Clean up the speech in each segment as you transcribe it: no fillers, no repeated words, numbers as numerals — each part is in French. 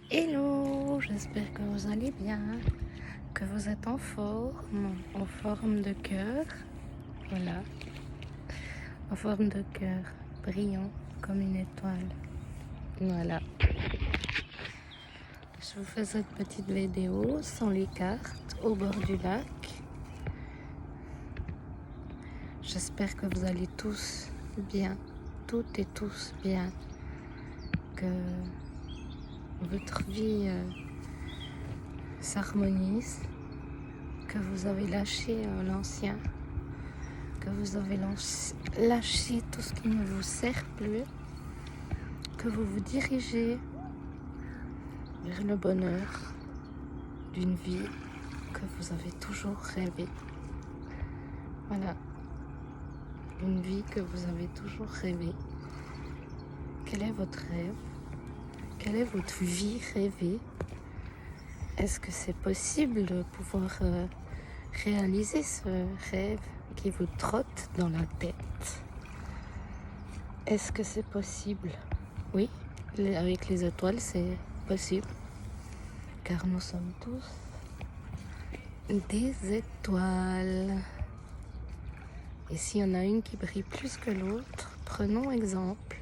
Hello, j'espère que vous allez bien, que vous êtes en forme de cœur, voilà, en forme de cœur, brillant comme une étoile, voilà. Je vous fais cette petite vidéo sans les cartes au bord du lac. J'espère que vous allez tous bien, toutes et tous bien, que votre vie s'harmonise, que vous avez lâché l'ancien, que vous avez lâché tout ce qui ne vous sert plus, que vous vous dirigez vers le bonheur d'une vie que vous avez toujours rêvé. Voilà, une vie que vous avez toujours rêvé. Quel est votre rêve? Quelle est votre vie rêvée? Est-ce que c'est possible de pouvoir réaliser ce rêve qui vous trotte dans la tête? Est-ce que c'est possible? Oui, avec les étoiles, c'est possible. Car nous sommes tous des étoiles. Et s'il y en a une qui brille plus que l'autre, prenons exemple.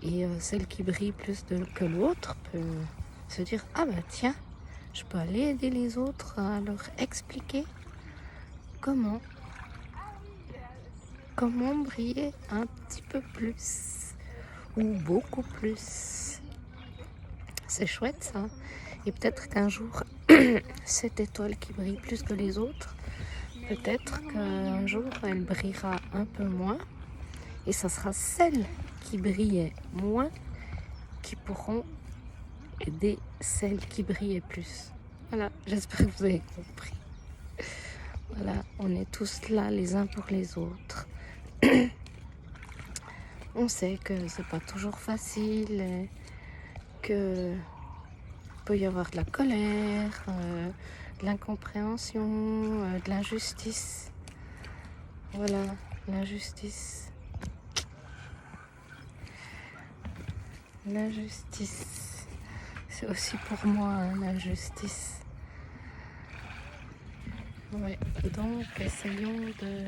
Et celle qui brille plus que l'autre peut se dire « Ah bah tiens, je peux aller aider les autres à leur expliquer comment briller un petit peu plus ou beaucoup plus. » C'est chouette ça. Et peut-être qu'un jour, cette étoile qui brille plus que les autres, peut-être qu'un jour, elle brillera un peu moins. Et ça sera celles qui brillaient moins qui pourront aider celles qui brillaient plus. Voilà, j'espère que vous avez compris. Voilà, on est tous là les uns pour les autres. On sait que c'est pas toujours facile, que peut y avoir de la colère, de l'incompréhension, de l'injustice. Voilà, l'injustice. L'injustice, c'est aussi pour moi l'injustice. Ouais, donc essayons de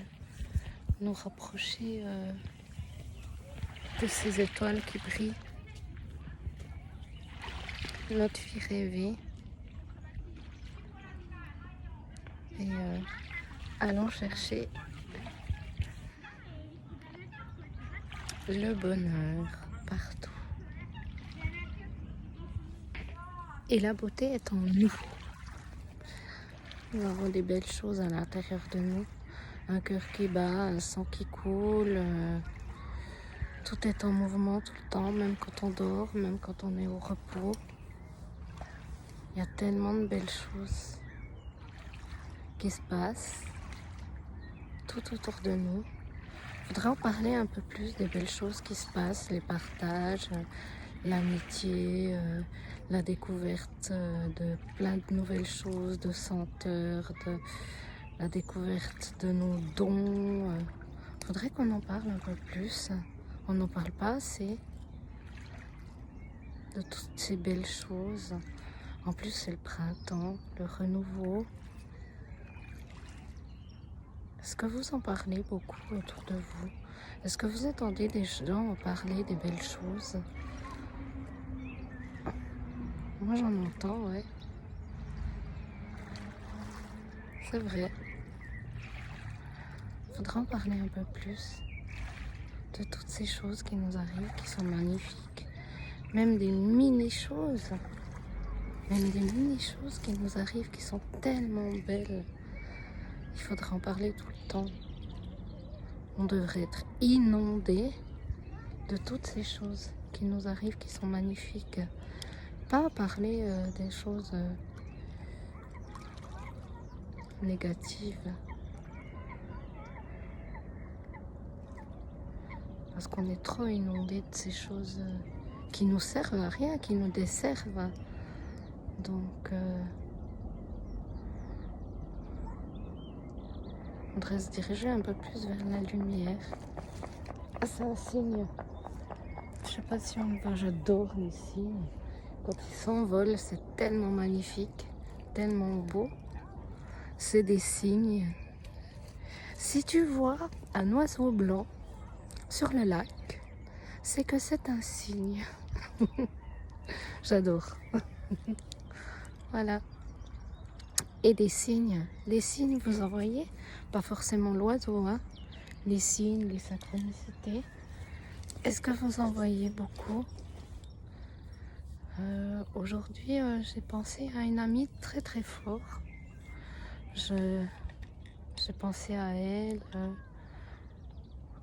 nous rapprocher de ces étoiles qui brillent. Notre vie rêvée. Et allons chercher le bonheur partout. Et la beauté est en nous. Nous avons des belles choses à l'intérieur de nous. Un cœur qui bat, un sang qui coule. Tout est en mouvement tout le temps, même quand on dort, même quand on est au repos. Il y a tellement de belles choses qui se passent tout autour de nous. Il faudrait en parler un peu plus des belles choses qui se passent, les partages, l'amitié, la découverte de plein de nouvelles choses, de senteurs, la découverte de nos dons. Il faudrait qu'on en parle un peu plus. On n'en parle pas assez de toutes ces belles choses. En plus, c'est le printemps, le renouveau. Est-ce que vous en parlez beaucoup autour de vous? Est-ce que vous entendez des gens en parler des belles choses? Moi, j'en entends, ouais. C'est vrai. Il faudra en parler un peu plus de toutes ces choses qui nous arrivent, qui sont magnifiques. Même des mini-choses. Même des mini-choses qui nous arrivent, qui sont tellement belles. Il faudra en parler tout le temps. On devrait être inondé de toutes ces choses qui nous arrivent, qui sont magnifiques. Pas parler des choses négatives. Parce qu'on est trop inondé de ces choses qui nous servent à rien, qui nous desservent. Donc, on devrait se diriger un peu plus vers la lumière. Ah, c'est un signe. Je sais pas si on va, j'adore ici. Quand ils s'envolent, c'est tellement magnifique, tellement beau. C'est des signes. Si tu vois un oiseau blanc sur le lac, c'est que c'est un signe. J'adore. Voilà. Et des signes, vous en voyez, pas forcément l'oiseau, hein. Les signes, les synchronicités. Est-ce que vous en voyez beaucoup? Aujourd'hui, j'ai pensé à une amie très très fort. J'ai pensé à elle,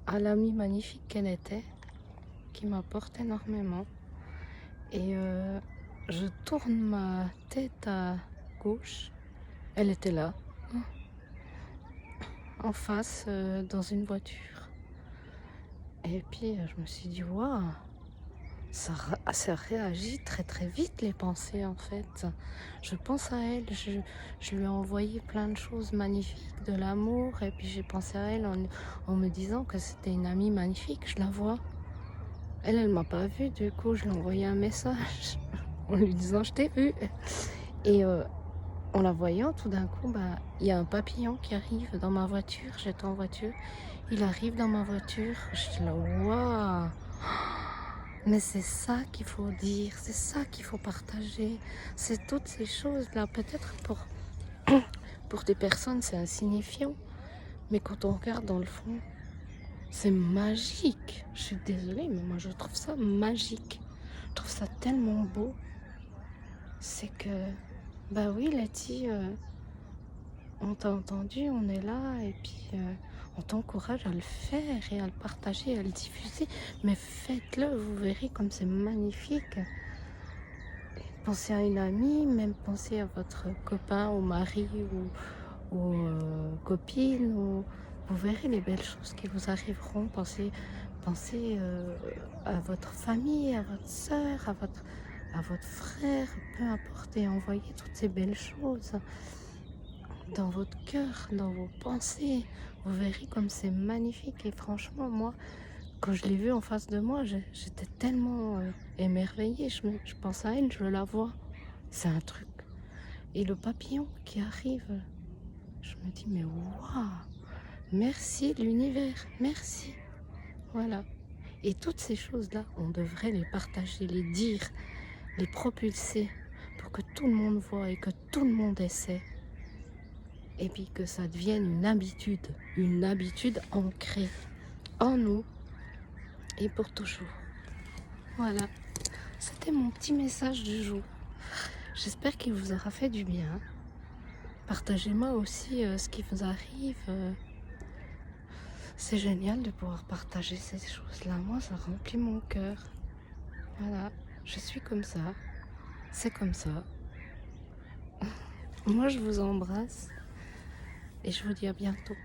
à l'amie magnifique qu'elle était, qui m'apporte énormément. Et je tourne ma tête à gauche. Elle était là, en face, dans une voiture. Et puis je me suis dit, waouh, ça réagit très très vite les pensées en fait. Je pense à elle, je lui ai envoyé plein de choses magnifiques, de l'amour. Et puis j'ai pensé à elle en me disant que c'était une amie magnifique, je la vois. Elle m'a pas vue, du coup je lui ai envoyé un message en lui disant je t'ai vue. Et en la voyant, tout d'un coup, il y a un papillon qui arrive dans ma voiture. J'étais en voiture. Il arrive dans ma voiture. Je suis là, waouh! Mais c'est ça qu'il faut dire, c'est ça qu'il faut partager. C'est toutes ces choses-là. Peut-être pour des personnes, c'est insignifiant. Mais quand on regarde dans le fond, c'est magique. Je suis désolée, mais moi je trouve ça magique. Je trouve ça tellement beau. C'est que, bah oui, Letty, on t'a entendu, on est là, et puis on t'encourage à le faire et à le partager, à le diffuser. Mais faites-le, vous verrez comme c'est magnifique. Pensez à une amie, même pensez à votre copain ou mari ou copine. Vous verrez les belles choses qui vous arriveront. Pensez à votre famille, à votre soeur, à votre frère, peu importe, et envoyez toutes ces belles choses dans votre cœur, dans vos pensées. Vous verrez comme c'est magnifique. Et franchement, moi, quand je l'ai vue en face de moi, j'étais tellement émerveillée. Je pense à elle, je la vois. C'est un truc. Et le papillon qui arrive, je me dis, mais waouh! Merci l'univers, merci. Voilà. Et toutes ces choses-là, on devrait les partager, les dire, les propulser pour que tout le monde voit et que tout le monde essaie. Et puis que ça devienne une habitude ancrée en nous et pour toujours. Voilà, c'était mon petit message du jour. J'espère qu'il vous aura fait du bien. Partagez-moi aussi ce qui vous arrive. C'est génial de pouvoir partager ces choses-là. Moi, ça remplit mon cœur. Voilà, je suis comme ça. C'est comme ça. Moi, je vous embrasse et je vous dis à bientôt.